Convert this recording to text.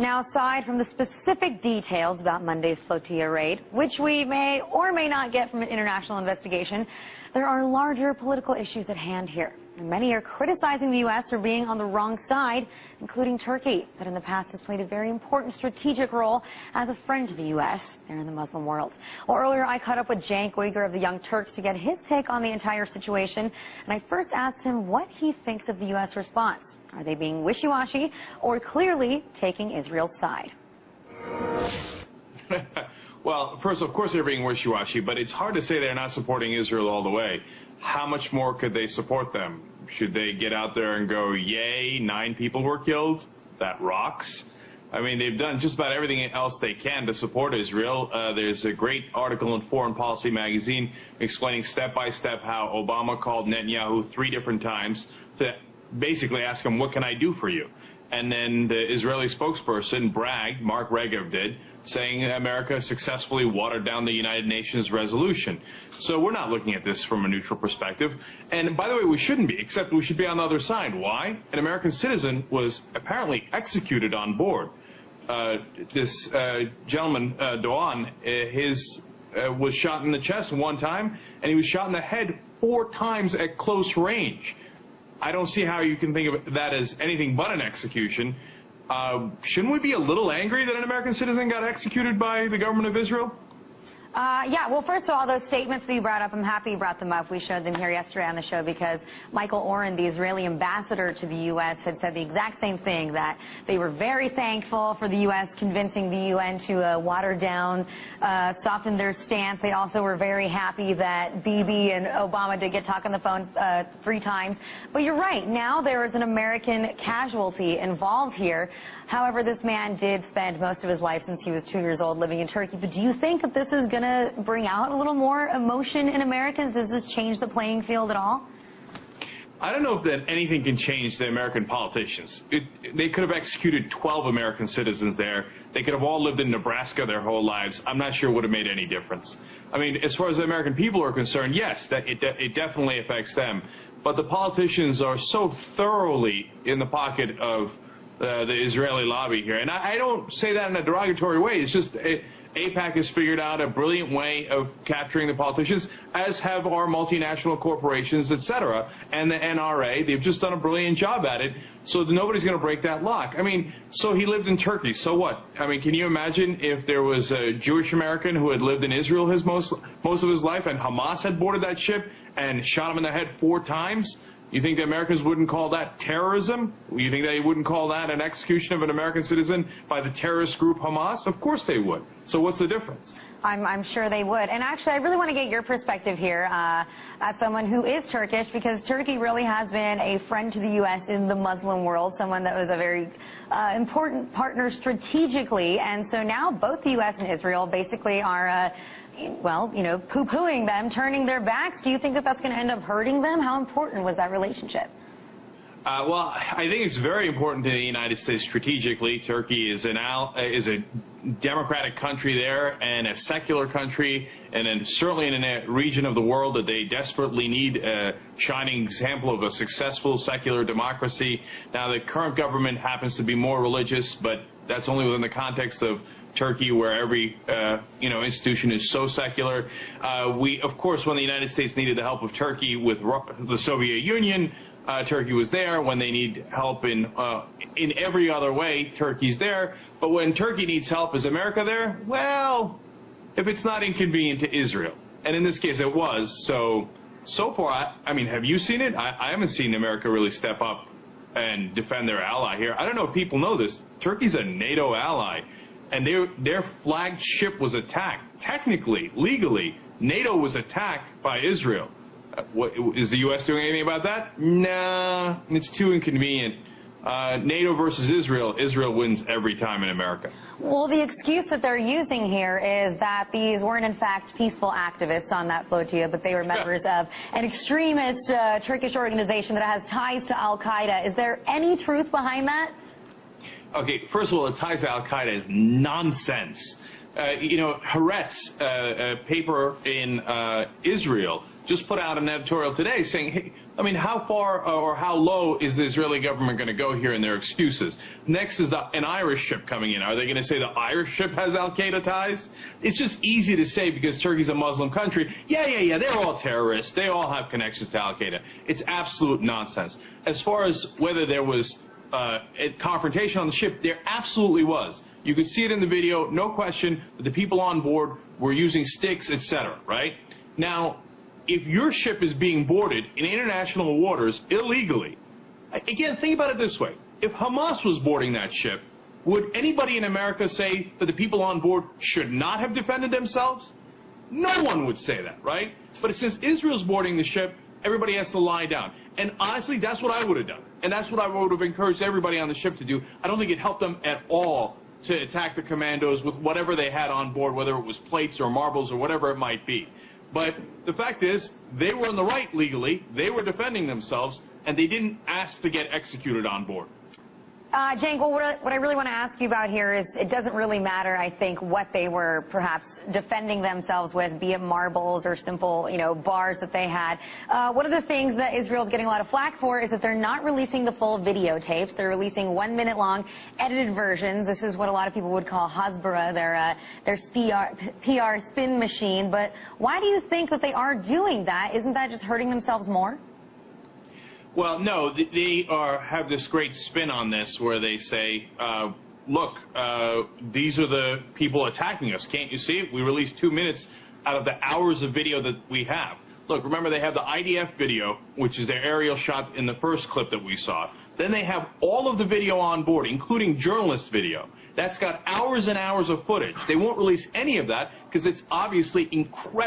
Now, aside from the specific details about Monday's flotilla raid, which we may or may not get from an international investigation, there are larger political issues at hand here. And many are criticizing the U.S. for being on the wrong side, including Turkey, that in the past has played a very important strategic role as a friend to the U.S. there in the Muslim world. Well, earlier I caught up with Cenk Uygur of the Young Turks to get his take on the entire situation, and I first asked him what he thinks of the U.S. response. Are they being wishy-washy or clearly taking Israel's side? Well, first, of course they're being wishy-washy, but it's hard to say they're not supporting Israel all the way. How much more could they support them? Should they get out there and go, yay, 9 people were killed? That rocks. I mean, they've done just about everything else they can to support Israel. There's a great article in Foreign Policy magazine explaining step-by-step how Obama called Netanyahu 3 different times to basically ask him, what can I do for you? And then the Israeli spokesperson bragged, Mark Regev did, saying America successfully watered down the United Nations resolution. So we're not looking at this from a neutral perspective. And by the way, we shouldn't be, except we should be on the other side. Why? An American citizen was apparently executed on board. This gentleman, Doan, was shot in the chest 1 time, and he was shot in the head 4 times at close range. I don't see how you can think of that as anything but an execution. Shouldn't we be a little angry that an American citizen got executed by the government of Israel? Yeah, well, first of all, those statements that you brought up, I'm happy you brought them up. We showed them here yesterday on the show because Michael Oren, the Israeli ambassador to the U.S., had said the exact same thing, that they were very thankful for the U.S. convincing the UN to water down, soften their stance. They also were very happy that Bibi and Obama did get talk on the phone 3 times. But you're right. Now there is an American casualty involved here. However, this man did spend most of his life since he was 2 years old living in Turkey. But do you think that this is going to bring out a little more emotion in Americans? Does this change the playing field at all? I don't know if that anything can change the American politicians. They could have executed 12 American citizens there. They could have all lived in Nebraska their whole lives. I'm not sure it would have made any difference. I mean, as far as the American people are concerned, yes, it definitely affects them. But the politicians are so thoroughly in the pocket of the Israeli lobby here. And I don't say that in a derogatory way. It's just AIPAC has figured out a brilliant way of capturing the politicians, as have our multinational corporations, etc., and the NRA. They've just done a brilliant job at it, so nobody's going to break that lock. I mean, so he lived in Turkey, so what? I mean, can you imagine if there was a Jewish American who had lived in Israel most of his life, and Hamas had boarded that ship and shot him in the head 4 times? You think the Americans wouldn't call that terrorism? You think they wouldn't call that an execution of an American citizen by the terrorist group Hamas? Of course they would. So what's the difference? I'm sure they would. And actually, I really want to get your perspective here as someone who is Turkish, because Turkey really has been a friend to the U.S. in the Muslim world, someone that was a very important partner strategically. And so now both the U.S. and Israel basically are well, you know, poo-pooing them, turning their backs. Do you think that that's going to end up hurting them? How important was that relationship? Well, I think it's very important to the United States strategically. Turkey is a democratic country there and a secular country, and then certainly in a region of the world that they desperately need a shining example of a successful secular democracy. Now, the current government happens to be more religious, but that's only within the context of Turkey, where every institution is so secular. Of course, when the United States needed the help of Turkey with the Soviet Union, Turkey was there. When they need help in every other way, Turkey's there. But when Turkey needs help, is America there? Well, if it's not inconvenient to Israel, and in this case it was. So far, I mean, have you seen it? I haven't seen America really step up and defend their ally here. I don't know if people know this. Turkey's a NATO ally, and their flagship was attacked. Technically, legally, NATO was attacked by Israel. Is the U.S. doing anything about that? Nah, it's too inconvenient. NATO versus Israel, Israel wins every time in America. Well, the excuse that they're using here is that these weren't, in fact, peaceful activists on that flotilla, but they were members of an extremist Turkish organization that has ties to al-Qaeda. Is there any truth behind that? Okay, first of all, the ties to al-Qaeda is nonsense. Haaretz, a paper in Israel, just put out an editorial today saying, hey, I mean, how far or how low is the Israeli government going to go here in their excuses? Next is an Irish ship coming in. Are they going to say the Irish ship has al-Qaeda ties? It's just easy to say because Turkey's a Muslim country. Yeah, they're all terrorists. They all have connections to al-Qaeda. It's absolute nonsense. As far as whether there was a confrontation on the ship, there absolutely was. You could see it in the video, no question, that the people on board were using sticks, etc., right? Now, if your ship is being boarded in international waters illegally, again, think about it this way. If Hamas was boarding that ship, would anybody in America say that the people on board should not have defended themselves? No one would say that, right? But since Israel's boarding the ship, everybody has to lie down. And honestly, that's what I would have done. And that's what I would have encouraged everybody on the ship to do. I don't think it helped them at all to attack the commandos with whatever they had on board, whether it was plates or marbles or whatever it might be. But the fact is, they were in the right legally, they were defending themselves, and they didn't ask to get executed on board. Cenk, well, what I really want to ask you about here is it doesn't really matter, I think, what they were perhaps defending themselves with, be it marbles or simple, bars that they had. One of the things that Israel is getting a lot of flack for is that they're not releasing the full videotapes. They're releasing 1-minute-long edited versions. This is what a lot of people would call hasbara, their PR spin machine. But why do you think that they are doing that? Isn't that just hurting themselves more? Well, no, they have this great spin on this where they say, look, these are the people attacking us. Can't you see it? We released 2 minutes out of the hours of video that we have. Look, remember, they have the IDF video, which is their aerial shot in the first clip that we saw. Then they have all of the video on board, including journalist video. That's got hours and hours of footage. They won't release any of that because it's obviously incredible.